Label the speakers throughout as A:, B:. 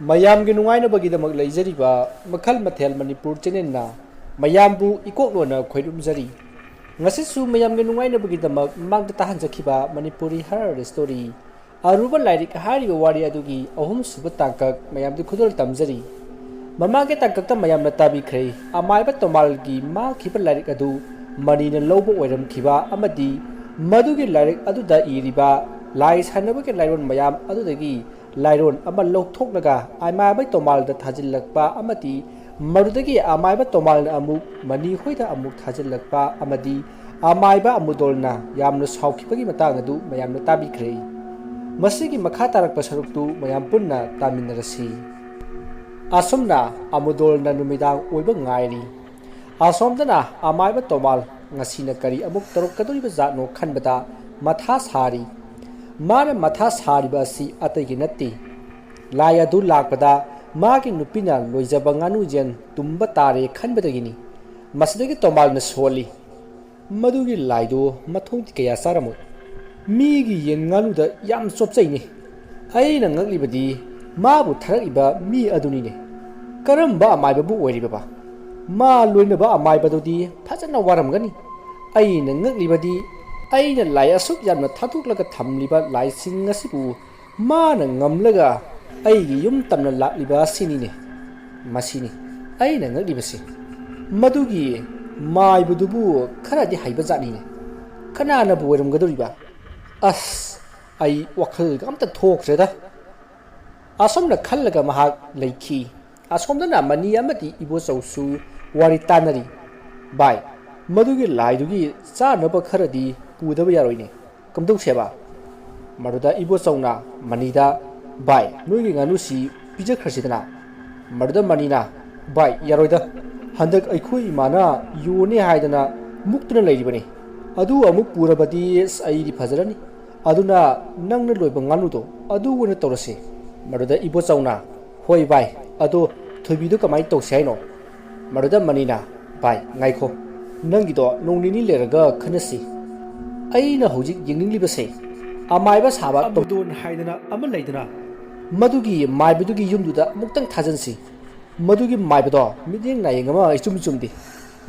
A: ꯃꯌꯥꯝꯒꯤ ꯅꯨꯡꯉꯥꯏꯅꯕꯒꯤꯗꯃꯛ ꯂꯩꯖꯔꯤꯕ ꯃꯈꯜ ꯃꯊꯦꯜ ꯃꯅꯤꯄꯨꯔ ꯆꯦꯅꯦꯜꯅ ꯃꯌꯥꯝꯕꯨ ꯏꯀꯣꯛꯂꯣꯟꯅ ꯈꯣꯏꯔꯨꯝꯖꯔꯤ ꯉꯁꯤꯁꯨ ꯃꯌꯥꯝꯒꯤ ꯅꯨꯡꯉꯥꯏꯅꯕꯒꯤꯗꯃꯛ ꯃꯃꯥꯡꯗ ꯇꯥꯍꯟꯖꯈꯤꯕ ꯃꯅꯤꯄꯨꯔꯤ ꯍꯔꯔ ꯁ꯭ꯇꯣꯔꯤ ꯑꯔꯨꯕ ꯂꯥꯏꯔꯤꯛ ꯍꯥꯏꯔꯤꯕ ꯋꯥꯔꯤ ꯑꯗꯨꯒꯤ ꯑꯍꯨꯝꯁꯨꯕ ꯇꯥꯡꯀꯛ ꯃꯌꯥꯝꯗ ꯈꯨꯗꯣꯜ ꯇꯝꯖꯔꯤ ꯃꯃꯥꯡꯒꯤ ꯇꯥꯡꯀꯛꯇ ꯃꯌꯥꯝꯅ ꯇꯥꯕꯤꯈ꯭ꯔꯦ ꯑꯃꯥꯏꯕ ꯇꯣꯃꯥꯜꯒꯤ ꯃꯥꯡꯈꯤꯕ ꯂꯥꯏꯔꯤꯛ ꯑꯗꯨ ꯃꯅꯤꯅ ꯂꯧꯕ ꯑꯣꯏꯔꯝꯈꯤꯕ ꯑꯃꯗꯤ ꯃꯗꯨꯒꯤ ꯂꯥꯏꯔꯤꯛ ꯑꯗꯨꯗ ꯏꯔꯤꯕ ꯂꯥꯏ ꯁꯥꯟꯅꯕꯒꯤ ꯂꯥꯏꯔꯣꯟ ꯃꯌꯥꯝ ꯑꯗꯨꯗꯒꯤ ꯂꯥꯏꯔꯣꯟ ꯑꯃ ꯂꯧꯊꯣꯛꯂꯒ ꯑꯃꯥꯏꯕ ꯇꯣꯃꯥꯜꯗ ꯊꯥꯖꯤꯜꯂꯛꯄ ꯑꯃꯗꯤ ꯃꯗꯨꯗꯒꯤ ꯑꯃꯥꯏꯕ ꯇꯣꯃꯥꯜꯅ ꯑꯃꯨꯛ ꯃꯅꯤ ꯍꯣꯏꯗ ꯑꯃꯨꯛ ꯊꯥꯖꯤꯜꯂꯛꯄ ꯑꯃꯗꯤ ꯑꯃꯥꯏꯕ ꯑꯃꯨꯗꯣꯜꯅ ꯌꯥꯝꯅ ꯁꯥꯎꯈꯤꯕꯒꯤ ꯃꯇꯥꯡ ꯑꯗꯨ ꯃꯌꯥꯝꯅ ꯇꯥꯕꯤꯈ꯭ꯔꯦ ꯃꯁꯤꯒꯤ ꯃꯈꯥ ꯇꯥꯔꯛꯄ ꯁꯔꯨꯛꯇꯨ ꯃꯌꯥꯝ ꯄꯨꯟꯅ ꯇꯥꯃꯤꯟꯅꯔꯁꯤ ꯑꯁꯨꯝꯅ ꯑꯃꯨꯗꯣꯜꯅ ꯅꯨꯃꯤꯗꯥꯡ ꯑꯣꯏꯕ ꯉꯥꯏꯔꯤ ꯑꯁꯣꯝꯗꯅ ꯑꯃꯥꯏꯕ ꯇꯣꯃꯥꯜ ꯉꯁꯤꯅ ꯀꯔꯤ ꯑꯃꯨꯛ ꯇꯧꯔꯛꯀꯗꯧꯔꯤꯕ ꯖꯥꯠꯅꯣ ꯈꯟꯕꯗ ꯃꯊꯥ ꯁꯥꯔꯤ माने मथा सारिबा असि अतैगे नत्ते लाई अदु लाकपदा मागी नुपिना लोइजबा गानु जेन तुम्बा तारे खनबदगिनी मसदगी तोमालना सोली मदुगी लाइदो मथोंति कया सारमो मीगी येन गानुदा याम चोपचैने अइना ngakliबदी माबु थरइबा मी अदुनिने करमबा अमाइबबु ओइरिबा मा लोइनबा अमाइबदुदी फजना वारमगनी अइना ngakliबदी अइना लाई असुक यामना थाथुकलगा थमलिबा लाइसिंग असिबु माना ngamlaga अइगी युम तमना लाक्लिबा सिनिने मसिनी अइना ngakliबसे मदुगी माइबदुबु खरादि हाइबा जानिने खनाना बोइरमगदुरिबा अस अइ वखल गमता थोक्रेदा असमना खल्लगा महाक लैखी असोमदना मनी अमदि इबो चौसु वारि तानरी बाय मदुगी लाइदुगी चानबा खरदि पुदबा यारोइने कमदौसेबा मरुदा इबो चौना मनीदा बाय नोइगी गानुसी पिजखरसिदना मरुदा मनीना बाय यारोइदा हंदक अइखोइ इमाना योने हाइदना मुक्तुना लैरिबने अदु अमुक पुरबदी अइदि फजरनी अदुना नंगना लोइबा गानुदो अदु वना तौरसे मरुदा इबो चौना होय बाय अदो थोइबिदो कमाइ तौसे हाइनो मरुदा मनीना बाय गाइखो नंगिदो नोंनिनि लेरगा खनसी अइना हौजिक यंगनिंगलिबसे अमाइबा साबा तोदोन हाइदना अमा लैदना मदुगी माइबदुगी युमदुदा मुक्तंग थाजनसी मदुगी माइबदो मिदेंग नायंगमा इचुम चुमदि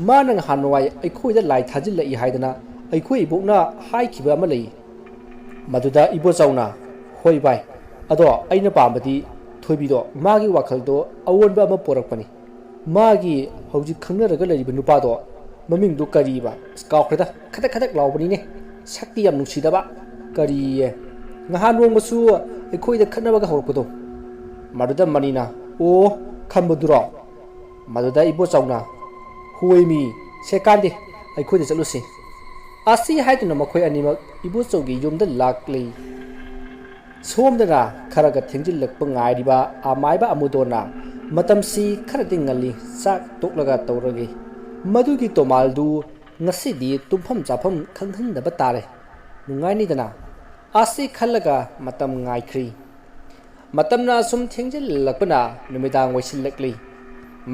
A: मा नंग हानवाय अइखोइदा लाई थाजिल इ हाइदना अइखोइ इबोकना हाइखिबा अमा लैय मदुदा इबो चौना होय बाय अदो अइना पामबदी थोइबिदो मागी वाखलदो अवोनबा अमा पोरकपनि मागी हौजिक खंगनरगा लैरिबा नुपादो ममिंगदो करीबा काउखरेदा खदक खदक लाउबनिने शक्ति याम नुसिदबा करिये ngha nongmasu ekhoi khanabaga horkodo maduda manina o khambuduro maduda ibo chauna huimi sekande ekhoi da chalusi asi haiduna makhoi animak ibo chaugi yumda lakli somdana kharaga thengjil lakpa ngairiba amaiba amudona matamsi kharading ngali sak toklaga tawragi madugi tomaldu ngasidi tumpham chafam khanghandaba tare nungai dana asi khallaga matam ngaikhri matamna sum thengjil lakpana numidang waisilakli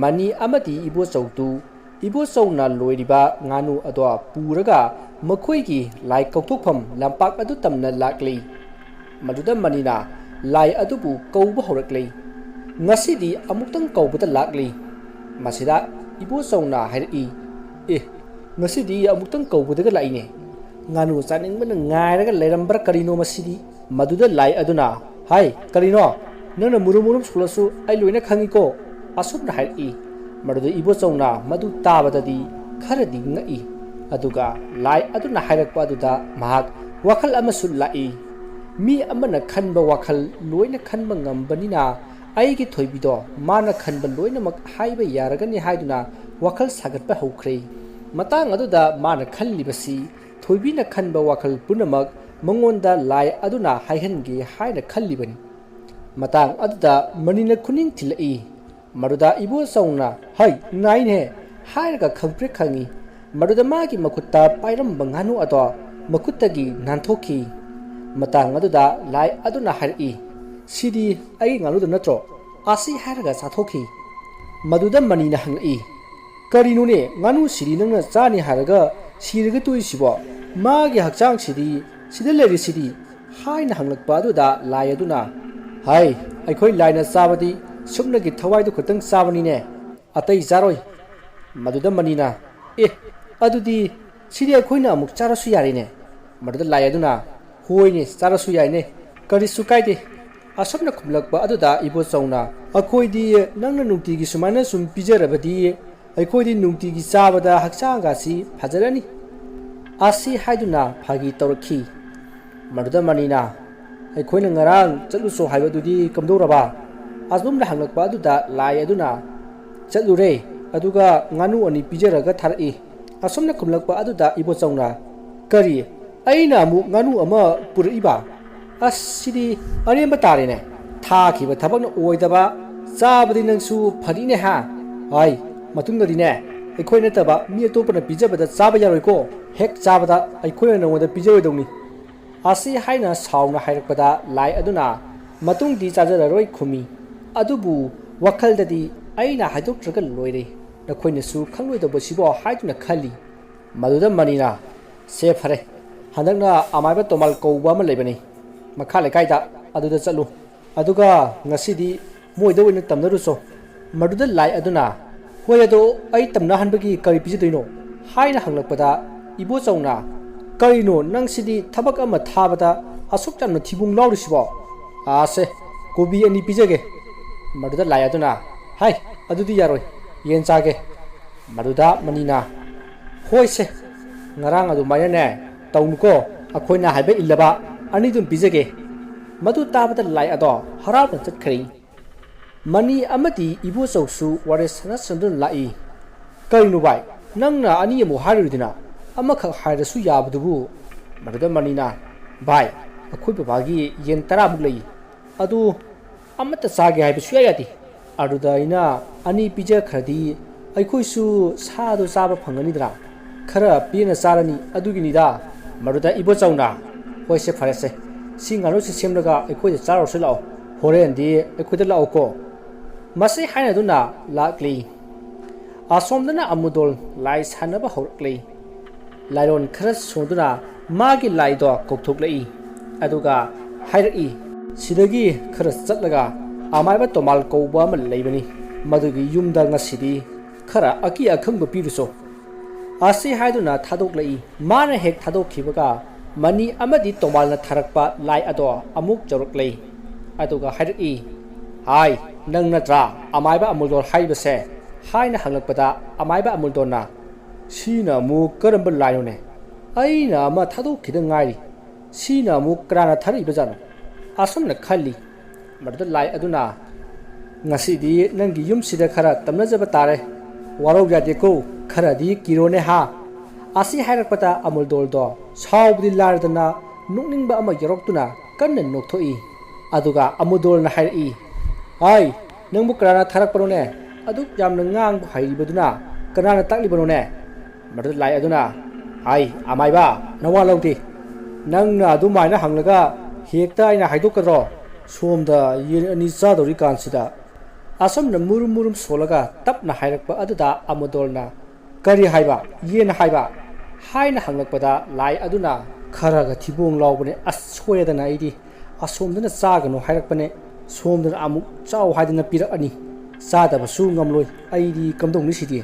A: mani amati ibo chautu ibo chauna loiriba nganu adwa puraga makhoigi lai kauthokpham lampak adu tamna lakli maduda manina lai adubu kauba horakli ngasidi amuktang kaubata lakli masida ibo chauna hairi e ngasidi amuktang kaubudaga laine nganu chaningbana ngairaga leirambra karino masidi maduda lai aduna hai karino nana murum sulasu ai loina khangiko asubna hai maduda ibo chauna madu tabadadi kharadi ngai aduga lai aduna hairakpa aduda mahak wakhal amasul lai mi amana khanba wakhal loina khanba ngambanina aigi thoibido mana khanba loina mak haiba yaragani haiduna wakhal sagatpa haukhre matang aduda mana khanlibasi थोइबिना खनबा वाखल पुनमक मंगोंदा लाई अदुना हाइहनगे हाइना खल्लिबनी मतांग अदुदा मनिना खुनिंग थिलई मरुदा इबो सौना हाय nine हे हाइरगा खंप्रे खंगी मरुदा मागी मकुत्ता पाइरम बंगानु अदो मकुत्तगी नानथोखी मतांग अदुदा लाई अदुना हाइरई सिदी आई ngaluda natro asi हाइरगा साथोखी मदुदा मनिना हंगई करिनुने nganu siri nangna chani haraga sirga tuisibo मागी हक्चांग सिदी सिदे लेरि सिदी हाइना हंगलकपा दुदा लाई अदुना हाय ꯑꯩꯈꯣꯏ ꯂꯥꯏꯅ ꯆꯥꯕꯗꯤ ꯁꯨꯞꯅꯒꯤ ꯊꯋꯥꯏꯗꯨ ꯈꯛꯇꯪ ꯆꯥꯕꯅꯤꯅꯦ ꯑꯇꯩ ꯆꯥꯔꯣꯏ ꯃꯗꯨꯗ ꯃꯅꯤꯅ ꯑꯗꯨꯗꯤ ꯁꯤꯗꯤ ꯑꯩꯈꯣꯏꯅ ꯑꯃꯨꯛ ꯆꯥꯔꯁꯨ ꯌꯥꯔꯦꯅꯦ ꯃꯗꯨꯗ ꯂꯥꯏ ꯑꯗꯨꯅ ꯍꯣꯏꯅꯦ ꯆꯥꯔꯁꯨ ꯌꯥꯏꯅꯦ ꯀꯔꯤꯁꯨ ꯀꯥꯏꯗꯦ ꯑꯁꯨꯝꯅ ꯈꯨꯝꯂꯛꯄ ꯑꯗꯨꯗ ꯏꯕꯣꯆꯧꯅ ꯑꯩꯈꯣꯏꯗꯤ ꯅꯪꯅ ꯅꯨꯡꯇꯤꯒꯤ ꯁꯨꯃꯥꯏꯅ ꯁꯨꯝ ꯄꯤꯖꯔꯕꯗꯤ ꯑꯩꯈꯣꯏꯗꯤ ꯅꯨꯡꯇꯤꯒꯤ ꯆꯥꯕꯗ ꯍꯛꯆꯥꯡꯒꯁꯤ ꯐꯖꯔꯅꯤ ꯑꯁꯤ ꯍꯥꯏꯗꯨꯅ ꯐꯥꯒꯤ ꯇꯧꯔꯛꯈꯤ ꯃꯗꯨꯗ ꯃꯅꯤꯅ ꯑꯩꯈꯣꯏꯅ ꯉꯔꯥꯡ ꯆꯠꯂꯨꯁꯣ ꯍꯥꯏꯕꯗꯨꯗꯤ ꯀꯝꯗꯧꯔꯕ ꯑꯁꯨꯝꯅ ꯍꯪꯂꯛꯄ ꯑꯗꯨꯗ ꯂꯥꯏ ꯑꯗꯨꯅ ꯆꯠꯂꯨꯔꯦ ꯑꯗꯨꯒ ꯉꯥꯅꯨ ꯑꯅꯤ ꯄꯤꯖꯔꯒ ꯊꯥꯔꯛꯏ ꯑꯁꯨꯝꯅ ꯈꯨꯝꯂꯛꯄ ꯑꯗꯨꯗ ꯏꯕꯣꯆꯧꯅ ꯀꯔꯤ ꯑꯩꯅ ꯑꯃꯨꯛ ꯉꯥꯅꯨ ꯑꯃ ꯄꯨꯔꯛꯏꯕ ꯑꯁꯤꯗꯤ ꯑꯔꯦꯝꯕ ꯇꯥꯔꯦꯅꯦ ꯊꯥꯈꯤꯕ ꯊꯕꯛꯅ ꯑꯣꯏꯗꯕ ꯆꯥꯕꯗꯤ ꯅꯪꯁꯨ ꯐꯔꯤꯅꯦ ꯍꯥ ꯍꯥꯏ ꯃꯇꯨꯡꯗꯗꯤꯅꯦ ꯑꯩꯈꯣꯏ ꯅꯠꯇꯕ ꯃꯤ ꯑꯇꯣꯞꯄꯅ ꯄꯤꯖꯕꯗ ꯆꯥꯕ ꯌꯥꯔꯣꯏꯀꯣ ꯍꯦꯛ ꯆꯥꯕꯗ ꯑꯩꯈꯣꯏꯅ ꯅꯉꯣꯟꯗ ꯄꯤꯖꯔꯣꯏꯗꯧꯅꯤ ꯑꯁꯤ ꯍꯥꯏꯅ ꯁꯥꯎꯅ ꯍꯥꯏꯔꯛꯄꯗ ꯂꯥꯏ ꯑꯗꯨꯅ ꯃꯇꯨꯡꯗꯤ ꯆꯥꯖꯔꯔꯣꯏ ꯈꯨꯝꯃꯤ ꯑꯗꯨꯕꯨ ꯋꯥꯈꯜꯗꯗꯤ ꯑꯩꯅ ꯍꯥꯏꯗꯣꯛꯇ꯭ꯔꯒ ꯂꯣꯏꯔꯦ ꯅꯈꯣꯏꯅꯁꯨ ꯈꯪꯂꯣꯏꯗꯧꯕꯁꯤꯕꯣ ꯍꯥꯏꯗꯨꯅ ꯈꯜꯂꯤ ꯃꯗꯨꯗ ꯃꯅꯤꯅ ꯁꯦ ꯐꯔꯦ ꯍꯟꯗꯛꯅ ꯑꯃꯥꯏꯕ ꯇꯣꯃꯥꯜ ꯀꯧꯕ ꯑꯃ ꯂꯩꯕꯅꯤ ꯃꯈꯥ ꯂꯩꯀꯥꯏꯗ ꯑꯗꯨꯗ ꯆꯠꯂꯨ ꯑꯗꯨꯒ ꯉꯁꯤꯗꯤ ꯃꯣꯏꯗ ꯑꯣꯏꯅ ꯇꯝꯅꯔꯨꯆꯣ ꯃꯗꯨꯗ ꯂꯥꯏ ꯑꯗꯨꯅ ꯍꯣꯏ ꯑꯗꯣ ꯑꯩ ꯇꯝꯅꯍꯟꯕꯒꯤ ꯀꯔꯤ ꯄꯤꯖꯗꯣꯏꯅꯣ ꯍꯥꯏꯅ ꯍꯪꯂꯛꯄꯗ ꯏꯕꯣꯆꯧꯅ ꯀꯔꯤꯅꯣ ꯅꯪꯁꯤꯗꯤ ꯊꯕꯛ ꯑꯃ ꯊꯥꯕꯗ ꯑꯁꯨꯛ ꯌꯥꯝꯅ ꯊꯤꯕꯨꯡ ꯂꯥꯎꯔꯤꯁꯤꯕꯣ ꯑꯥꯁꯦ ꯀꯣꯕꯤ 2 ꯄꯤꯖꯒꯦ ꯃꯗꯨꯗ ꯂꯥꯏ ꯑꯗꯨꯅ ꯍꯥꯏ ꯑꯗꯨꯗꯤ ꯌꯥꯔꯣꯏ ꯌꯦꯟ ꯆꯥꯒꯦ ꯃꯗꯨꯗ ꯃꯅꯤꯅ ꯍꯣꯏꯁꯦ ꯉꯔꯥꯡ ꯑꯗꯨꯃꯥꯏꯅꯅꯦ ꯇꯧꯅꯨꯀꯣ ꯑꯩꯈꯣꯏꯅ ꯍꯥꯏꯕ ꯏꯜꯂꯕ 2 ꯗꯨꯝ ꯄꯤꯖꯒꯦ ꯃꯗꯨ ꯇꯥꯕꯗ ꯂꯥꯏ ꯑꯗꯣ ꯍꯔꯥꯎꯅ ꯆꯠꯈ꯭ꯔꯦ ꯃꯅꯤ ꯑꯃꯗꯤ ꯏꯕꯣꯆꯧꯁꯨ ꯋꯥꯔꯦ ꯁꯥꯟꯅꯁꯟꯗꯨꯅ ꯂꯥꯛꯏ ꯀꯔꯤꯅꯣ ꯚꯥꯏ ꯅꯪꯅ 2 ꯑꯃꯨꯛ ꯍꯥꯏꯔꯨꯔꯤꯗꯅ ꯑꯃꯈꯛ ꯍꯥꯏꯔꯁꯨ ꯌꯥꯕꯗꯨꯕꯨ ꯃꯗꯨꯗ ꯃꯅꯤꯅ ꯚꯥꯏ ꯑꯩꯈꯣꯏ ꯕꯕꯥꯒꯤ ꯌꯦꯟ 10 ꯂꯩ ꯑꯗꯨ ꯑꯃꯠꯇ ꯆꯥꯒꯦ ꯍꯥꯏꯕ ꯁꯨꯡꯌꯥ ꯌꯥꯗꯦ ꯑꯗꯨꯗ ꯑꯩꯅ 2 ꯄꯤꯖꯈ꯭ꯔꯗꯤ ꯑꯩꯈꯣꯏꯁꯨ ꯁꯥꯗꯣ ꯆꯥꯕ ꯐꯪꯒꯅꯤꯗꯅ खरा पीना चारनी अदुगिनिदा मरुदा इबोचौना होइसे फरेसे सी nganu si semlaga ekhoi charo se lao horen di ekhoi da lao ko mase haina duna lakli asomdana amudol lai sanaba horkli lairon khara sonduna magi lai do kokthok lai aduga hairaki sidagi khara chatlaga amaiba tomal kouba ma leibani madugi yumda ngasidi khara aki akhangba piruso asi haiduna thadok lai mana hek thadok khibaga mani amadi tomal na tharakpa lai ado amuk jorok lai aduga hairaki hai nang natra amaiba amuldor haibase haina hanglakpada amaiba amuldona sina mu karamba laino ne aina ma thadok khida ngai sina mu krana thari bajano asumna khalli marda lai aduna ngasidi nangi yum sida khara tamna jaba tare warau jade ko khara di kirone ha asi hairakpata amuldol do saubdi lardana nukningba ama yoroktuna kanna nokthoi aduga amudol na hairi ai nangbu krana tharak parone aduk jamna ngang bu hairibaduna kanana taklibano ne marda lai aduna ai amaiba nawa lawti nangna adu maina hanglaga hekta aina haidokadro somda yen ani chadori kansida asomna murum murum solaga tapna hairakpa aduda amudolna kari haiba yen haiba haina hanglakpada lai aduna kharaga thibong lawbane ashoyadana idi asomdana chagano hairakpane somdana amuk chaw haidana pirakani chadaba su ngamloi aidi kamdongni sidi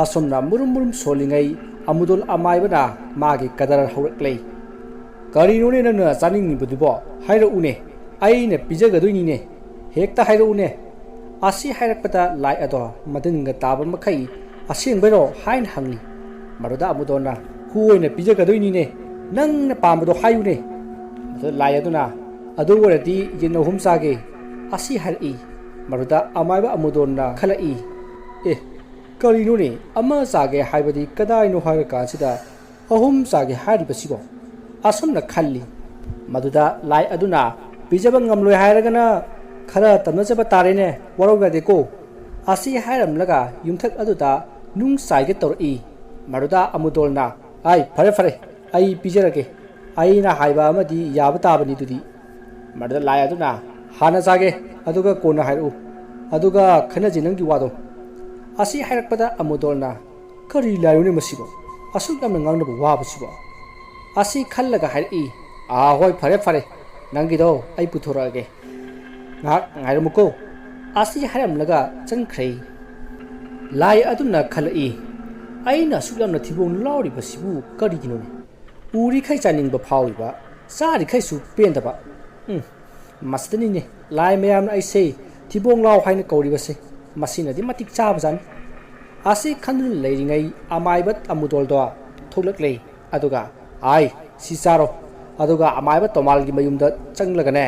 A: asomna murum murum solingai amudol amaibana magi kadar hawraklei kari none nana chaning budubo haira une aina pijagadoi ne hekta haira une asi hairakpata lai ado madinga taba makai asing bero hain hangli maruda amudona huoina pijagadoi ne nangna pamado hayune ado lai aduna adu warati yeno hum sage asi hari maruda amaiba amudona khalai karino ne ama sage haibadi kadai no haira kansida ahum sage hari basibo asumna khalli maduda lai aduna pijaba ngamloi hairagana खरा तमनजब तारेने वरौगदे को आसी हायरमलगा युमथक अदुदा नुंग साइगे तोरई मरुदा अमुदोलना आई फरे फरे आई पिजरगे आईना हाइबा अमदी याब ताबनी दुदी मरुदा लाय अदुना हाना जागे अदुगा कोना हायरु अदुगा खनजि नंगी वादो आसी हायरकपदा अमुदोलना करी लायुने मसिबो असुक यamna ngangnabo wabasibo आसी खल्लगा हायरई आ होय फरे फरे नंगी दो आई पुथोरागे ngak ngairamko asi haramlaga changkhrei lai aduna khalai aina suklamna thibong lauri basibu karigino uri khai chaning ba phawi ba sari khai su pendaba mastani ne lai mayam ai sei thibong law haina kauri base masina di matik chaba jan asi khandun leiringai amaibat amudol do tholak lei aduga ai si charo aduga amaibat tomal gi mayumda changlaga ne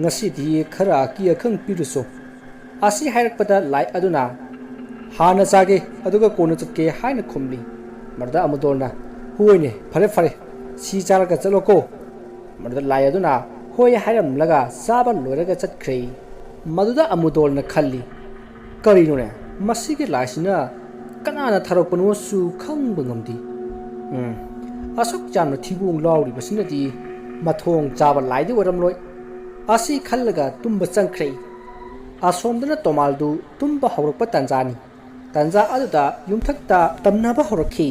A: ngasi di khara ki akhang piruso asi hairakpada lai aduna hana sage aduga konu chutke haina khumli marda amudolna huoine fare si charaga chaloko marda lai aduna hoi hairam laga saba loiraga chatkhre maduda amudolna khalli karino ne masige laisina kanana tharokpanu su khangba ngamdi asok jamna thibung lawri basinadi mathong chaba laidi waramloi asi khallaga tumba changkhre asomdana tomaldu tumba hawrakpa tanjani tanja aduda yumthakta tamnaba hawrakhi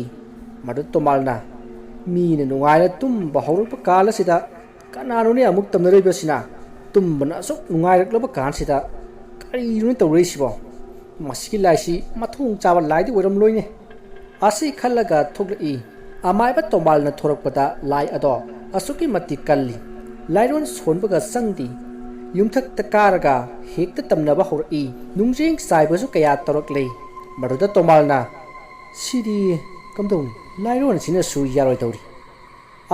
A: madu tomalna mine nungaina tumba hawrakpa kala sida kanano ne amuk tamnarei basina tumbana asok nungairakloba kan sida karinu tawreisibo masiki laisi mathong chaba laidi waramloine asi khallaga thoklai amaiba tomalna thorakpada lai ado asuki mati kalli lairon sonbaga sangdi yumthakta karaga hekta tamnaba hori nungjeng saibasu kaya toraklei maruda tomalna sidi kamdong lairon sina su yaroi tawri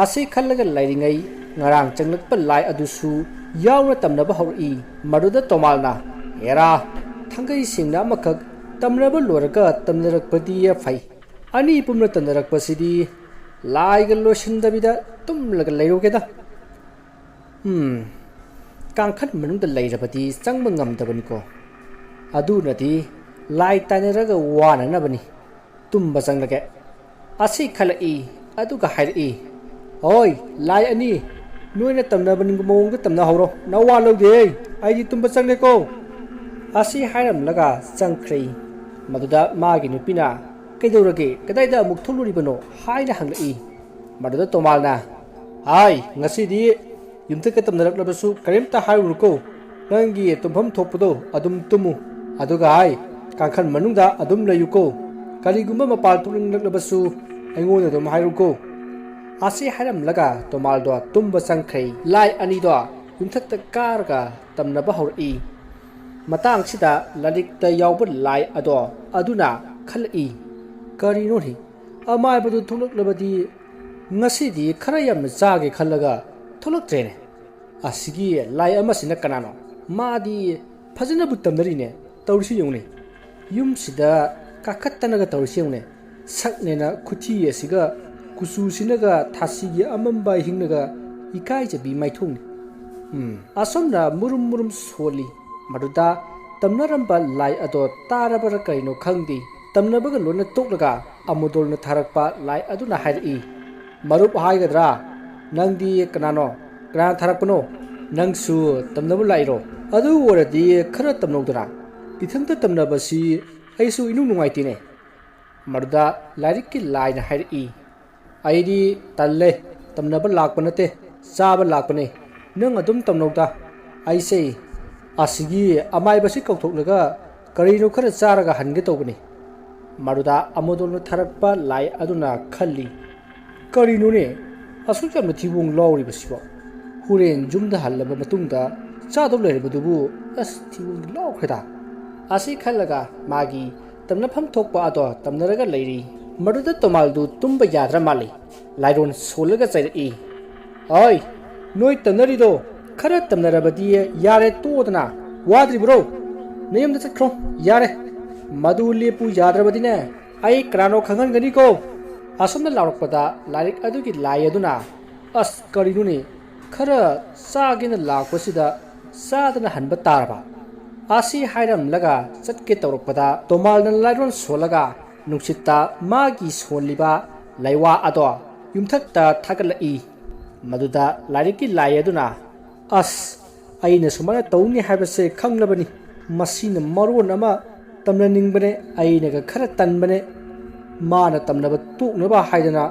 A: asi khallaga lairingai ngarang changlakpa lai adusu yawna tamnaba hori maruda tomalna era thangai singna amakak tamnaba loraga tamnarakpadi fai ani pumna tamnarakpasidi laiga losindabida tumlaga lairogeda kangkhat manungda lairabadi changba ngamdabaniko adunadi lai tainaraga wananabani tumba changlage asi khalai aduga hairi oi lai ani noina tamnabani mongda tamna hawro nawa logde aidi tumba changleko asi hairam laga changkhrei maduda magi nupina kaidorage kadaida amuk tholuribano haina hanglai maduda tomalna hai ngasidi yumthaka tamnaraklabasu karimta hairuko nangi tumpham thokpado adum tumu aduga hai kangkhan manungda adum layuko karigumba mapal thulinglaklabasu aingon adum hairuko asi hairam laga tomaldo tumba changkhrei lai ani do yumthakta karga tamnaba hori matang sida ladikta yawba lai ado aduna khalai karino hi amai badu thulaklabadi ngasidi khara yam chage khallaga thulaktrene asigi lai amasina kanano madi phajana butamdarine tawrisi yone yum sida kakhattanaga tawrisi yone saknena khuthi asiga kusu sinaga thasigi amamba hingnaga ikai jabi maithung asomna murum soli maduda tamnaramba lai ado tarabara kaino khangdi tamnabaga lona toklaga amudolna tharakpa lai aduna hairi marup haigadra nangdi kanano kana tharakpano nangsu tamnabu lairo adu oradi khara tamnodra ithanta tamnabasi aisu inu nungaitine maruda larikki laina hairi aidi talle tamnaba lakpanate chaba lakpane nang adum tamnoda aise asigi amai basi kauthoknaga karino khara charaga hange tobani maruda amodolna tharakpa lai aduna khalli karino ne asukam thibung lawri basibo huren jumda hallaba matungda chado lerebudubu as thibung law kheda asi khallaga magi tamna pham thokpa ado tamnaraga leiri maruda tomaldu tumba yadra mali lairon solaga chairi oi noi tamnari do khara tamnarabadi yare todna wadri bro nayamda chakro yare madu lepu yadrabadine ai krano khangan gani ko asomna larakpada larik adugi lai aduna as karinuni khara sagina lakpasida sadana hanba tarba asi hairam laga chatke tawrakpada tomalna lairon solaga nungsitta magi soliba laiwa ado yumthakta thagalai maduda lariki lai aduna as aina sumana tawni haibase khanglabani masina maron ama tamna ningbane aina ga khara tanbane mana tamnaba tuknaba haidana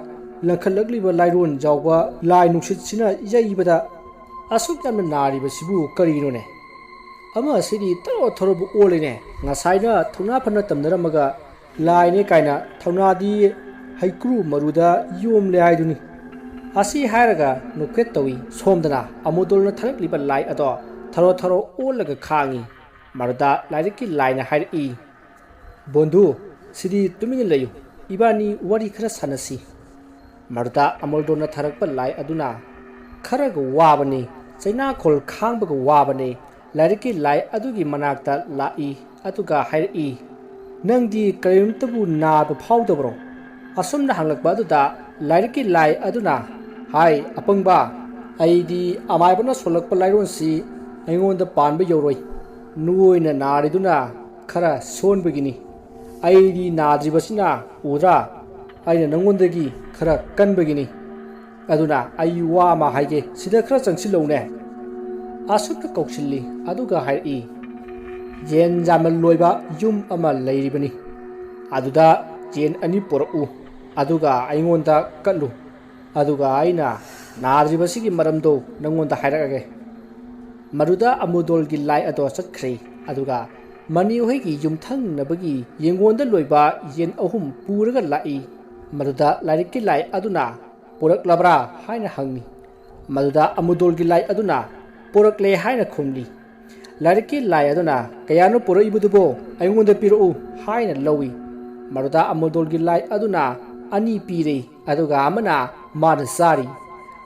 A: langkhalakliba lairon jawba lai nungsit sina yaibada asuk yamna nariba sibu karino ne ama sidi taro thoro bu olene ngasai na thuna phana tamnaramaga laine kaina thauna di haikru maruda yom le haiduni asi hairaga nuket tawi somdana amudol na thalak liba lai ado tharo tharo olaga khangi maruda lairiki laina hair I bondu sidi tumini layu ibani wari khara sanasi maruda amuldo na tharakpa lai aduna kharaga wabani chaina khol khangbaga wabani lairiki lai adugi manakta lai atuga hair I nangdi karimtabu na ba phawdabro asumna hanglakba aduda lairiki lai aduna hai apangba aidi amaibana solakpa lairon si aingonda panba yoroi nuoina nariduna khara sonbagini aidi nadribasina ura aina nangondagi khara kanbagini aduna ai wa ma haige sida khara changsilone asukta koksilli aduga hai I jen jamal loiba yum ama leiribani aduda jen ani poru aduga aingonda kallu aduga aina nadribasigi maramdo nangonda hairage maruda amudol gi lai ado sakkhre aduga mani hoigi yumthang nabagi yengonda loiba yen ahum puraga lai maruda lairiki lai aduna porak labra haina hangni maruda amudol gi lai aduna porak le haina khumli lairiki lai aduna kayano porai budubo aingonda piru haina lowi maruda amudol gi lai aduna ani pire aduga amana mana sari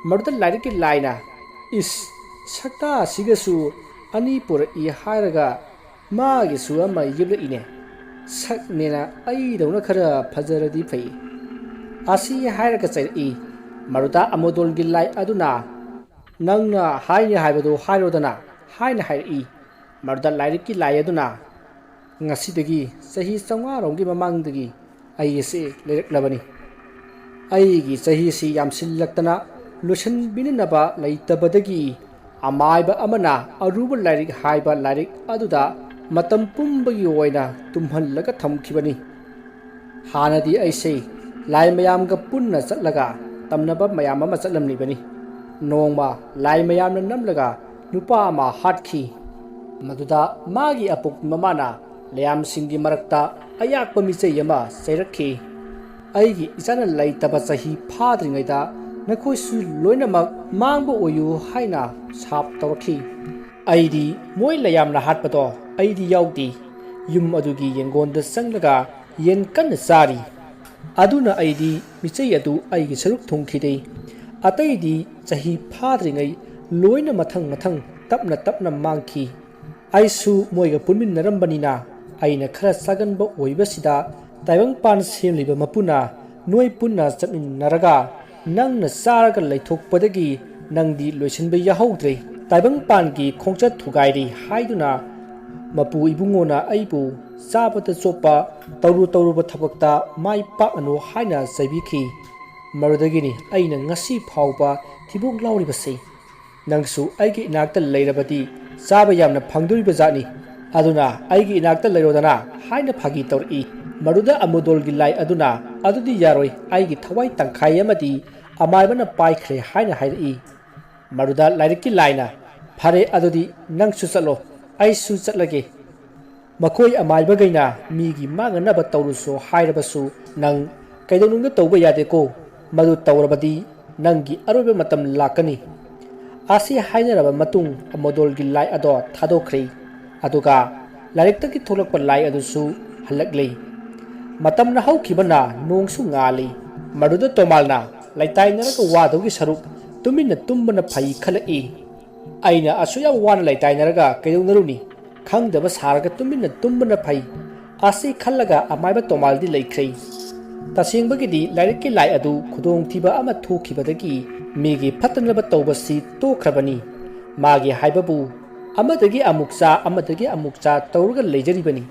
A: maruda lairiki laina is sakta sigasu ani pura I hairaga magi su ama yibla ine saknena ai dauna khara fajaradi phai asi hairaga chai I maruda amodol gillai aduna nangna haina haibadu hairodana haina hai I maruda lairiki lai aduna ngasidagi sahi sangwa rongi mamangdagi ai se lereklabani ai gi sahi si yamsillaktana lushan binanaba laitabadagi amaiba amana aruba lairik haiba lairik aduda matam pumbagi oina tumhallaga thamkhibani hanadi aise lai mayamga punna chatlaga tamnaba mayam ama chatlamnibani nongma lai mayamna namlaga nupa ama hatkhi maduda magi apuk mamana layam singgi marakta ayakpa michei ama seirakhi aigi isana laitaba chahi phadringaida nakoisu loinamak mangbo oyu haina sap tawrakhi aidi moi layamna hatpado aidi yaudi yum adugi yengonda sanglaga yen kan sari aduna aidi michei adu aigi saruk thongkhide ataidi chahi phadringai loina mathang mathang tapna tapna mangki aisu moiga punmin narambanina aina khara saganba oibasida taibang pan semliba mapuna noi punna chatmin naraga nangna saraga laithokpadagi nangdi loisinba yahoudre taibang pangi khongchat thugairi haiduna mapu ibungona aibu sabata chopa tawruba thabakta mai pakanu haina saibikhi marudagini aina ngasi phauba thibuk lauribase nangsu aigi inakta leirabadi saba yamna phangduriba jani aduna aigi inakta leirodana haina phagi tawri maruda amudol gi lai aduna adudi yaroi aigi thawai tangkhai amadi amaibana paikhre haina hairi maruda lairiki laina phare adudi nangsu chalo aisu chatlage makoi amaiba gaina migi mangana ba tawruso hairabasu nang kaidonungda tawba yade ko madu tawrabadi nangi arobe matam lakani asi hainaraba matung amodol gi lai ado thadokhrei aduga lairektaki tholakpa lai adusu halaklei matamna haukhibana nongsu ngali maruda tomalna laitainaraka wadogi saruk tumina tumbana phai khalai aina asuya wana laitainaraga kaidonaruni khangdaba saraga tumina tumbana phai asi khallaga amaiba tomaldi laikhrei tasengbagidi lairiki lai adu khudong thiba ama thokhibadagi megi phatanaba tawbasi tokhrabani magi haibabu amadagi amukcha tawraga leijaribani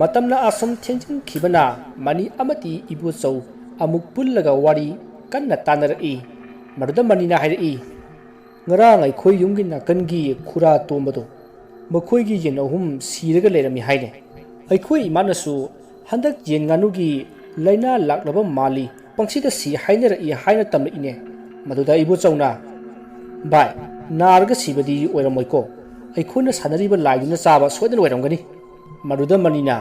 A: matamna asam thenjin khibana mani amati ibu chau amuk pullaga wari kanna tanarei maruda manina hairi ngarang ai khoi yumgi nakangi khura tombado makhoi gi yen ahum siraga lerami haine ai khoi imanasu handak yen nganugi laina laklaba mali pangsida si hainera I haina tamna ine maduda ibu chauna bai narga sibadi oiramoiko ꯑꯩꯈꯣꯏꯅ ꯁꯥꯟꯅꯔꯤꯕ ꯂꯥꯏꯗꯨꯅ ꯆꯥꯕ ꯁꯣꯏꯗꯅ ꯑꯣꯏꯔꯝꯒꯅꯤ ꯃꯗꯨꯗ ꯃꯅꯤꯅ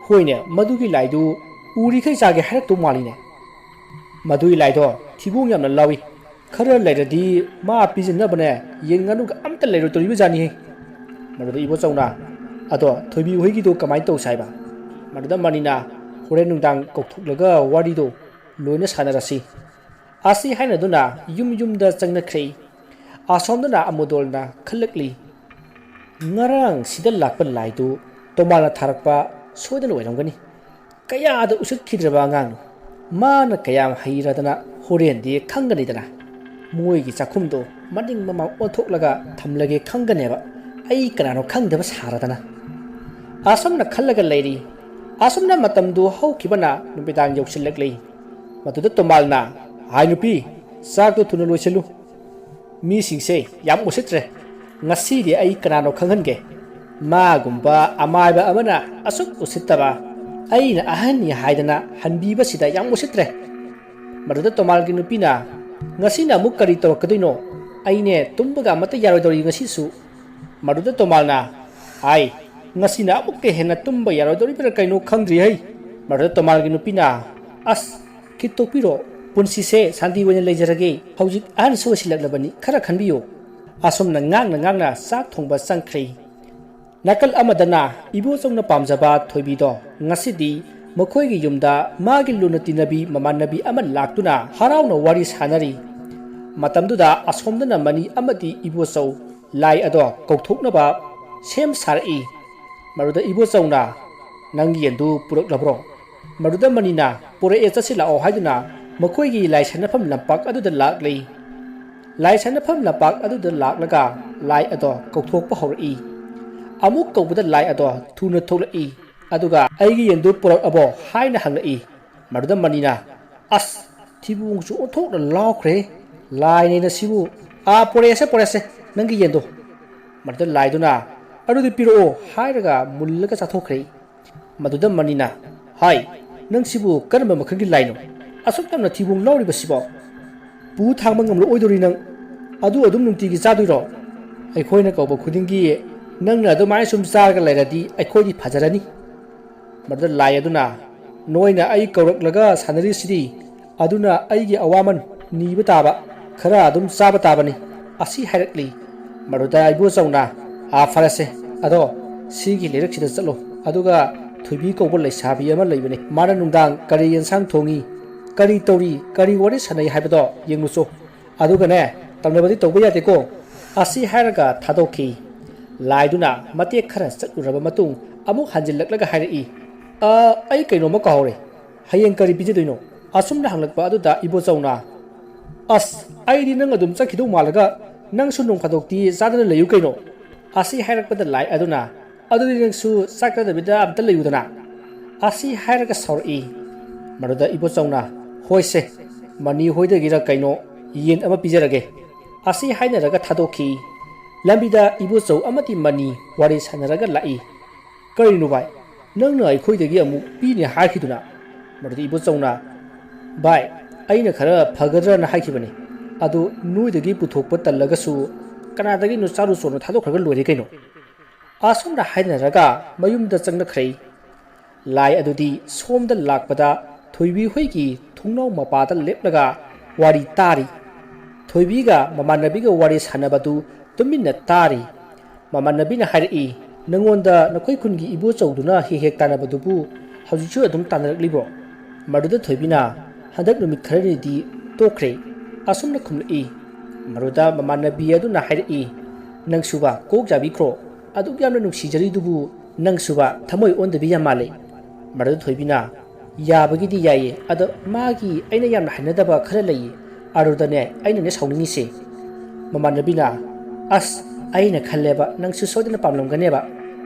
A: ꯍꯣꯏꯅꯦ ꯃꯗꯨꯒꯤ ꯂꯥꯏꯗꯨ ꯎꯔꯤꯈꯩ ꯆꯥꯒꯦ ꯍꯥꯏꯔꯛꯇꯧ ꯃꯥꯜꯂꯤꯅꯦ ꯃꯗꯨꯒꯤ ꯂꯥꯏꯗꯣ ꯊꯤꯕꯣꯡ ꯌꯥꯝꯅ ꯂꯥꯎꯏ ꯈꯔ ꯂꯩꯔꯗꯤ ꯃꯥ ꯄꯤꯖꯅꯕꯅꯦ ꯌꯦꯟ ꯉꯥꯅꯨꯒ ꯑꯝꯇ ꯂꯩꯔꯣꯏꯗꯧꯔꯤꯕꯖꯥꯠꯅꯤꯍꯦ ꯃꯗꯨꯗ ꯏꯕꯣꯆꯧꯅ ꯑꯗꯣ ꯊꯣꯏꯕꯤ ꯍꯣꯏꯒꯤꯗꯣ ꯀꯃꯥꯏꯅ ꯇꯧꯁꯦ ꯍꯥꯏꯕ ꯃꯗꯨꯗ ꯃꯅꯤꯅ ꯍꯣꯔꯦꯟ ꯅꯨꯡꯗꯥꯡ ꯀꯧꯊꯣꯛꯂꯒ ꯋꯥꯔꯤꯗꯣ ꯂꯣꯏꯅ ꯁꯥꯟꯅꯔꯁꯤ ꯑꯁꯤ ꯍꯥꯏꯅꯗꯨꯅ ꯌꯨꯝ ꯌꯨꯝꯗ ꯆꯪꯅꯈ꯭ꯔꯦ ꯑꯁꯣꯝꯗꯅ ꯑꯃꯨꯗꯣꯜꯅ ꯈꯜꯂꯛꯂꯤ ꯉꯔꯥꯡ ꯁꯤꯗ ꯂꯥꯛꯄ ꯂꯥꯏꯗꯨ ꯇꯣꯃꯥꯜꯅ ꯊꯥꯔꯛꯄ ꯁꯣꯏꯗꯅ ꯑꯣꯏꯔꯝꯒꯅꯤ ꯀꯌꯥꯗ ꯎꯁꯤꯠꯈꯤꯗ꯭ꯔꯕ ꯑꯉꯥꯡꯅꯣ ꯃꯥꯅ ꯀꯌꯥꯝ ꯍꯩꯔꯗꯅ ꯍꯣꯔꯦꯟꯗꯤ ꯈꯪꯒꯅꯤꯗꯅ ꯃꯣꯏꯒꯤ ꯆꯥꯛꯈꯨꯝꯗꯣ ꯃꯅꯤꯡ ꯃꯃꯥꯡ ꯑꯣꯟꯊꯣꯛꯂꯒ ꯊꯝꯂꯒꯦ ꯈꯪꯒꯅꯦꯕ ꯑꯩ ꯀꯅꯥꯅꯣ ꯈꯪꯗꯕ ꯁꯥꯔꯗꯅ ꯑꯁꯨꯝꯅ ꯈꯜꯂꯒ ꯂꯩꯔꯤ ꯑꯁꯨꯝꯅ ꯃꯇꯝꯗꯨ ꯍꯧꯈꯤꯕꯅ ꯅꯨꯃꯤꯗꯥꯡ ꯌꯧꯁꯤꯜꯂꯛꯂꯤ ꯃꯗꯨꯗ ꯇꯣꯃꯥꯜꯅ ꯍꯥꯏ ꯅꯨꯄꯤ ꯆꯥꯛꯇꯣ ꯊꯨꯅ ꯂꯣꯏꯁꯤꯜꯂꯨ ꯃꯤꯁꯤꯡꯁꯦ ꯌꯥꯝ ꯎꯁꯤꯠꯇ꯭ꯔꯦ ꯉꯁꯤꯗꯤ ꯑꯩ ꯀꯅꯥꯅꯣ ꯈꯪꯍꯟꯒꯦ ꯃꯥꯒꯨꯝꯕ ꯑꯃꯥꯏꯕ ꯑꯃꯅ ꯑꯁꯨꯛ ꯎꯁꯤꯠꯇꯕ ꯑꯩꯅ ꯑꯍꯟꯅꯤ ꯍꯥꯏꯗꯅ ꯍꯟꯕꯤꯕꯁꯤꯗ ꯌꯥꯝ ꯎꯁꯤꯠꯇ꯭ꯔꯦ ꯃꯗꯨꯗ ꯇꯣꯃꯥꯜꯒꯤ ꯅꯨꯄꯤꯅ ꯉꯁꯤꯅ ꯑꯃꯨꯛ ꯀꯔꯤ ꯇꯧꯔꯛꯀꯗꯣꯏꯅꯣ ꯑꯩꯅꯦ ꯇꯨꯝꯕꯒ ꯑꯃꯠꯇ ꯌꯥꯔꯣꯏꯗꯧꯔꯤ ꯉꯁꯤꯁꯨ ꯃꯗꯨꯗ ꯇꯣꯃꯥꯜꯅ ꯍꯥꯏ ꯉꯁꯤꯅ ꯑꯃꯨꯛꯀ ꯍꯦꯟꯅ ꯇꯨꯝꯕ ꯌꯥꯔꯣꯏꯗꯧꯔꯤꯕ꯭ꯔꯥ ꯀꯩꯅꯣ ꯈꯪꯗ꯭ꯔꯤꯍꯩ ꯃꯗꯨꯗ ꯇꯣꯃꯥꯜꯒꯤ ꯅꯨꯄꯤꯅ ꯑꯁ ꯈꯤꯠꯇꯣꯛꯄꯤꯔꯣ ꯄꯨꯟꯁꯤꯁꯦ ꯁꯥꯟꯇꯤ ꯑꯣꯏꯅ ꯂꯩꯖꯔꯒꯦ ꯍꯧꯖꯤꯛ ꯑꯍꯟꯁꯨ ꯑꯣꯏꯁꯤꯜꯂꯛꯂꯕꯅꯤ ꯈꯔ ꯈꯟꯕꯤꯌꯨ ꯑꯁꯨꯝꯅ ꯉꯥꯡꯅ ꯆꯥꯛ ꯊꯣꯡꯕ ꯆꯪꯈ꯭ꯔꯦ ꯅꯥꯀꯜ ꯑꯃꯗꯅ ꯏꯕꯣꯆꯧꯅ ꯄꯥꯝꯖꯕ ꯊꯣꯏꯕꯤꯗꯣ ꯉꯁꯤꯗꯤ ꯃꯈꯣꯏꯒꯤ ꯌꯨꯝꯗ ꯃꯥꯒꯤ ꯂꯨꯅ ꯇꯤꯟꯅꯕꯤ ꯃꯃꯥꯟꯅꯕꯤ ꯑꯃ ꯂꯥꯛꯇꯨꯅ ꯍꯔꯥꯎꯅ ꯋꯥꯔꯤ ꯁꯥꯟꯅꯔꯤ ꯃꯇꯝꯗꯨꯗ ꯑꯁꯣꯝꯗꯅ ꯃꯅꯤ ꯑꯃꯗꯤ ꯏꯕꯣꯆꯧ ꯂꯥꯏ ꯑꯗꯣ ꯀꯧꯊꯣꯛꯅꯕ ꯁꯦꯝ ꯁꯥꯔꯛꯏ ꯃꯗꯨꯗ ꯏꯕꯣꯆꯧꯅ ꯅꯪꯒꯤ ꯌꯦꯟꯗꯨ ꯄꯨꯔꯛꯂꯕ꯭ꯔꯣ ꯃꯗꯨꯗ ꯃꯅꯤꯅ ꯄꯨꯔꯛꯑꯦ ꯆꯠꯁꯤꯜꯂꯛꯑꯣ ꯍꯥꯏꯗꯨꯅ ꯃꯈꯣꯏꯒꯤ ꯂꯥꯏ ꯁꯥꯟꯅꯐꯝ ꯂꯝꯄꯥꯛ ꯑꯗꯨꯗ ꯂꯥꯛꯂꯤ ꯂꯥꯏ ꯁꯥꯟꯅꯐꯝ ꯂꯝꯄꯥꯛ ꯑꯗꯨꯗ ꯂꯥꯛꯂꯒ ꯂꯥꯏ ꯑꯗꯣ ꯀꯧꯊꯣꯛꯄ ꯍꯧꯔꯛꯏ ꯑꯃꯨꯛ ꯀꯧꯕꯗ ꯂꯥꯏ ꯑꯗꯣ ꯊꯨꯅ ꯊꯣꯛꯂꯛꯏ ꯑꯗꯨꯒ ꯑꯩꯒꯤ ꯌꯦꯟꯗꯨ ꯄꯨꯔꯛꯑꯕꯣ ꯍꯥꯏꯅ ꯍꯪꯂꯛꯏ ꯃꯗꯨꯗ ꯃꯅꯤꯅ ꯑꯁ ꯊꯤꯕꯣꯡꯁꯨ ꯑꯣꯟꯊꯣꯛꯅ ꯂꯥꯎꯈ꯭ꯔꯦ ꯂꯥꯏꯅꯦꯅ ꯁꯤꯕꯨ ꯄꯣꯔꯛꯑꯦꯁꯦ ꯅꯪꯒꯤ ꯌꯦꯟꯗꯣ ꯃꯗꯨꯗ ꯂꯥꯏꯗꯨꯅ ꯑꯗꯨꯗꯤ ꯄꯤꯔꯛꯑꯣ ꯍꯥꯏꯔꯒ ꯃꯨꯜꯂꯒ ꯆꯥꯊꯣꯛꯈ꯭ꯔꯦ ꯃꯗꯨꯗ ꯃꯅꯤꯅ ꯍꯥꯏ ꯅꯪ ꯁꯤꯕꯨ ꯀꯔꯝꯕ ꯃꯈꯜꯒꯤ ꯂꯥꯏꯅꯣ ꯑꯁꯨꯛ ꯌꯥꯝꯅ ꯊꯤꯕꯣꯡ ꯂꯥꯎꯔꯤꯕꯁꯤꯕꯣ ꯄꯨ ꯊꯥꯡꯕ ꯉꯝꯂꯛꯑꯣꯏꯗꯣꯔꯤ ꯅꯪ ꯑꯗꯨ ꯑꯗꯨꯝ ꯅꯨꯡꯇꯤꯒꯤ ꯆꯥꯗꯣꯏꯔꯣ ꯑꯩꯈꯣꯏꯅ ꯀꯧꯕ ꯈꯨꯗꯤꯡꯒꯤ ꯅꯪꯅ ꯑꯗꯨꯃꯥꯏꯅ ꯁꯨꯝ ꯆꯥꯔꯒ ꯂꯩꯔꯗꯤ ꯑꯩꯈꯣꯏꯗꯤ ꯐꯖꯔꯅꯤ ꯃꯗꯨꯗ ꯂꯥꯏ ꯑꯗꯨꯅ ꯅꯣꯏꯅ ꯑꯩ ꯀꯧꯔꯛꯂꯒ ꯁꯥꯟꯅꯔꯤꯁꯤꯗꯤ ꯑꯗꯨꯅ ꯑꯩꯒꯤ ꯑꯋꯥꯃꯟ ꯅꯤꯕ ꯇꯥꯕ ꯈꯔ ꯑꯗꯨꯝ ꯆꯥꯕ ꯇꯥꯕꯅꯤ ꯑꯁꯤ ꯍꯥꯏꯔꯛꯂꯤ ꯃꯗꯨꯗ ꯏꯕꯣꯆꯧꯅ ꯐꯔꯁꯦ ꯑꯗꯣ ꯁꯤꯒꯤ ꯂꯩꯔꯛꯁꯤꯗ ꯆꯠꯂꯣ ꯑꯗꯨꯒ ꯊꯣꯏꯕꯤ ꯀꯧꯕ ꯂꯩꯁꯥꯕꯤ ꯑꯃ ꯂꯩꯕꯅꯤ ꯃꯥꯅ ꯅꯨꯡꯗꯥꯡ ꯀꯔꯤ ꯌꯦꯟꯁꯥꯡ ꯊꯣꯡꯉꯤ ꯀꯔꯤ ꯇꯧꯔꯤ ꯀꯔꯤ ꯋꯥꯔꯤ ꯁꯥꯟꯅꯩ ꯍꯥꯏꯕꯗꯣ ꯌꯦꯡꯉꯨꯆꯣ ꯑꯗꯨꯒꯅꯦ ꯇꯝꯅꯕꯗꯤ ꯇꯧꯕ ꯌꯥꯗꯦꯀꯣ ꯑꯁꯤ ꯍꯥꯏꯔꯒ ꯊꯥꯗꯣꯛꯈꯤ ꯂꯥꯏꯗꯨꯅ ꯃꯇꯦꯛ ꯈꯔ ꯆꯠꯂꯨꯔꯕ ꯃꯇꯨꯡ ꯑꯃꯨꯛ ꯍꯟꯖꯤꯜꯂꯛꯂꯒ ꯍꯥꯏꯔꯛꯏ ꯑꯩ ꯀꯩꯅꯣꯝꯃ ꯀꯥꯎꯔꯦ ꯍꯌꯦꯡ ꯀꯔꯤ ꯄꯤꯖꯗꯣꯏꯅꯣ ꯑꯁꯨꯝꯅ ꯍꯪꯂꯛꯄ ꯑꯗꯨꯗ ꯏꯕꯣꯆꯧꯅ ꯑꯁ ꯑꯩꯗꯤ ꯅꯪ ꯑꯗꯨꯝ ꯆꯠꯈꯤꯗꯧ ꯃꯥꯜꯂꯒ ꯅꯪꯁꯨ ꯅꯣꯡ ꯐꯥꯗꯣꯛꯇꯤ ꯆꯥꯗꯅ ꯂꯩꯌꯨ ꯀꯩꯅꯣ ꯑꯁꯤ ꯍꯥꯏꯔꯛꯄꯗ ꯂꯥꯏ ꯑꯗꯨꯅ ꯑꯗꯨꯗꯤ ꯅꯪꯁꯨ ꯆꯥꯛ ꯆꯥꯗꯕꯤꯗ ꯑꯝꯇ ꯂꯩꯌꯨꯗꯅ ꯑꯁꯤ ꯍꯥꯏꯔꯒ ꯁꯥꯎꯔꯛꯏ ꯃꯗꯨꯗ ꯏꯕꯣꯆꯧꯅ ꯍꯣꯏꯁꯦ ꯃꯅꯤ ꯍꯣꯏꯗꯒꯤꯔ ꯀꯩꯅꯣ ꯌꯦꯟ ꯑꯃ ꯄꯤꯖꯔꯒꯦ ꯑꯁꯤ ꯍꯥꯏꯅꯔꯒ ꯊꯥꯗꯣꯛꯈꯤ ꯂꯝꯕꯤꯗ ꯏꯕꯣꯆꯧ ꯑꯃꯗꯤ ꯃꯅꯤ ꯋꯥꯔꯤ ꯁꯥꯟꯅꯔꯒ ꯂꯥꯛꯏ ꯀꯔꯤꯅꯣ ꯚꯥꯏ ꯅꯪꯅ ꯑꯩꯈꯣꯏꯗꯒꯤ ꯑꯃꯨꯛ ꯄꯤꯅꯤ ꯍꯥꯏꯈꯤꯗꯨꯅ ꯃꯗꯨꯗ ꯏꯕꯣꯆꯧꯅ ꯚꯥꯏ ꯑꯩꯅ ꯈꯔ ꯐꯒꯗ꯭ꯔꯅ ꯍꯥꯏꯈꯤꯕꯅꯤ ꯑꯗꯨ ꯅꯣꯏꯗꯒꯤ ꯄꯨꯊꯣꯛꯄ ꯇꯜꯂꯒꯁꯨ ꯀꯅꯥꯗꯒꯤꯅꯣ ꯆꯥꯔꯨ ꯆꯣꯟꯅ ꯊꯥꯗꯣꯛꯈ꯭ꯔꯒ ꯂꯣꯏꯔꯦ ꯀꯩꯅೋ ꯑꯁꯨꯝꯅ ꯍꯥꯏꯅꯔꯒ ꯃꯌꯨꯝꯗ ꯆꯪꯅꯈ꯭ꯔꯦ ꯂꯥꯏ ꯑꯗꯨꯗꯤ ꯁꯣꯝꯗ ꯂꯥꯛꯄꯗ ꯊꯣꯏꯕꯤ ꯍꯣꯏꯒꯤ ꯊꯣꯡꯅꯥꯎ ꯃꯄꯥꯗ ꯂꯦꯞꯂꯒ ꯋꯥꯔꯤ ꯇꯥꯔꯤ ꯊꯣꯏꯕꯤꯒ ꯃꯃꯥꯟꯅꯕꯤꯒ ꯋꯥꯔꯤ ꯁꯥꯟꯅꯕꯗꯨ ꯇꯨꯃꯤꯟꯅ ꯇꯥꯔꯤ ꯃꯃꯥꯟꯅꯕꯤꯅ ꯍꯥꯏꯔꯛꯏ ꯅꯪꯉꯣꯟꯗ ꯅꯈꯣꯏ ꯈꯨꯟꯒꯤ ꯏꯕꯣꯆꯧꯗꯨꯅ ꯍꯦꯛ ꯇꯥꯟꯅꯕꯗꯨꯕꯨ ꯍꯧꯖꯤꯛꯁꯨ ꯑꯗꯨꯝ ꯇꯥꯟꯅꯔꯛꯂꯤꯕ꯭ꯔꯣ ꯃꯗꯨꯗ ꯊꯣꯏꯕꯤꯅ ꯍꯟꯗꯛ ꯅꯨꯃꯤꯠ ꯈꯔꯅꯤꯗꯤ ꯇꯣꯛꯈ꯭ꯔꯦ ꯑꯁꯨꯝꯅ ꯈꯨꯝꯂꯛꯏ ꯃꯗꯨꯗ ꯃꯃꯥꯟꯅꯕꯤ ꯑꯗꯨꯅ ꯍꯥꯏꯔꯛꯏ ꯅꯪꯁꯨꯕ ꯀꯣꯛ ꯌꯥꯕꯤꯈ꯭ꯔꯣ ꯑꯗꯨꯛ ꯌꯥꯝꯅ ꯅꯨꯡꯁꯤꯖꯔꯤꯗꯨꯕꯨ ꯅꯪꯁꯨꯕ ꯊꯃꯣꯏ ꯑꯣꯟꯗꯕꯤ ꯌꯥꯝ ꯃꯥꯜꯂꯦ ꯃꯗꯨꯗ ꯊꯣꯏꯕꯤꯅ ꯌꯥꯕꯒꯤꯗꯤ ꯌꯥꯏꯌꯦ ꯑꯗꯣ ꯃꯥꯒꯤ ꯑꯩꯅ ꯌꯥꯝꯅ ꯍꯩꯅꯗꯕ ꯈꯔ ꯂꯩꯌꯦ ꯑꯗꯨꯗꯅꯦ ꯑꯩꯅꯅꯦ ꯁꯥꯎꯅꯤꯡꯉꯤꯁꯦ ꯃꯃꯥꯟꯅꯕꯤꯅ ꯑꯁ ꯑꯩꯅ ꯈꯜꯂꯦꯕ ꯅꯪꯁꯨ ꯁꯣꯏꯗꯅ ꯄꯥꯝꯂꯝꯒꯅꯦꯕ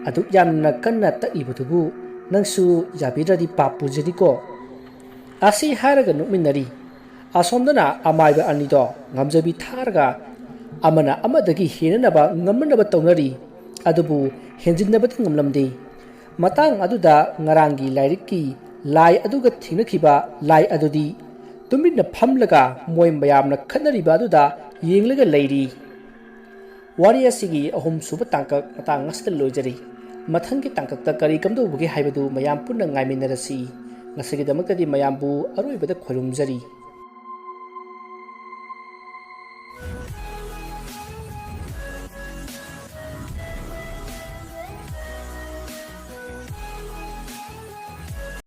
A: ꯑꯗꯨꯛ ꯌꯥꯝꯅ ꯀꯟꯅ ꯇꯛꯏꯕꯗꯨꯕꯨ ꯅꯪꯁꯨ ꯌꯥꯕꯤꯗ꯭ꯔꯗꯤ ꯄꯥꯞ ꯄꯨꯖꯅꯤꯀꯣ ꯑꯁꯤ ꯍꯥꯏꯔꯒ ꯅꯣꯛꯃꯤꯟꯅꯔꯤ ꯑꯁꯣꯝꯗꯅ ꯑꯃꯥꯏꯕ ꯑꯅꯤꯗꯣ ꯉꯝꯖꯕꯤ ꯊꯥꯔꯒ ꯑꯃꯅ ꯑꯃꯗꯒꯤ ꯍꯦꯟꯅꯅꯕ ꯉꯝꯅꯅꯕ ꯇꯧꯅꯔꯤ ꯑꯗꯨꯕꯨ ꯍꯦꯟꯖꯤꯟꯅꯕꯗꯤ ꯉꯝꯂꯝꯗꯦ ꯃꯇꯥꯡ ꯑꯗꯨꯗ ꯉꯔꯥꯡꯒꯤ ꯂꯥꯏꯔꯤꯛꯀꯤ ꯂꯥꯏ ꯑꯗꯨꯒ ꯊꯦꯡꯅꯈꯤꯕ ꯂꯥꯏ ꯑꯗꯨꯗꯤ ꯇꯨꯃꯤꯟꯅ ꯐꯝꯂꯒ ꯃꯣꯏ ꯃꯌꯥꯝꯅ ꯈꯠꯅꯔꯤꯕ ꯑꯗꯨꯗ ꯌꯦꯡꯂꯒ ꯂꯩꯔꯤ ꯋꯥꯔꯤ ꯑꯁꯤꯒꯤ ꯑꯍꯨꯝꯁꯨꯕ ꯇꯥꯡꯀꯛ ꯃꯇꯥꯡ ꯑꯁꯤꯗ ꯂꯣꯏꯖꯔꯤ ꯃꯊꯪꯒꯤ ꯇꯥꯡꯀꯛꯇ ꯀꯔꯤ ꯀꯝꯗꯧꯕꯒꯦ ꯍꯥꯏꯕꯗꯨ ꯃꯌꯥꯝ ꯄꯨꯟꯅ ꯉꯥꯏꯃꯤꯟꯅꯔꯁꯤ ꯉꯁꯤꯒꯤꯗꯃꯛꯇꯗꯤ ꯃꯌꯥꯝꯕꯨ ꯑꯔꯣꯏꯕꯗ ꯈꯣꯏꯔꯨꯝꯖꯔꯤ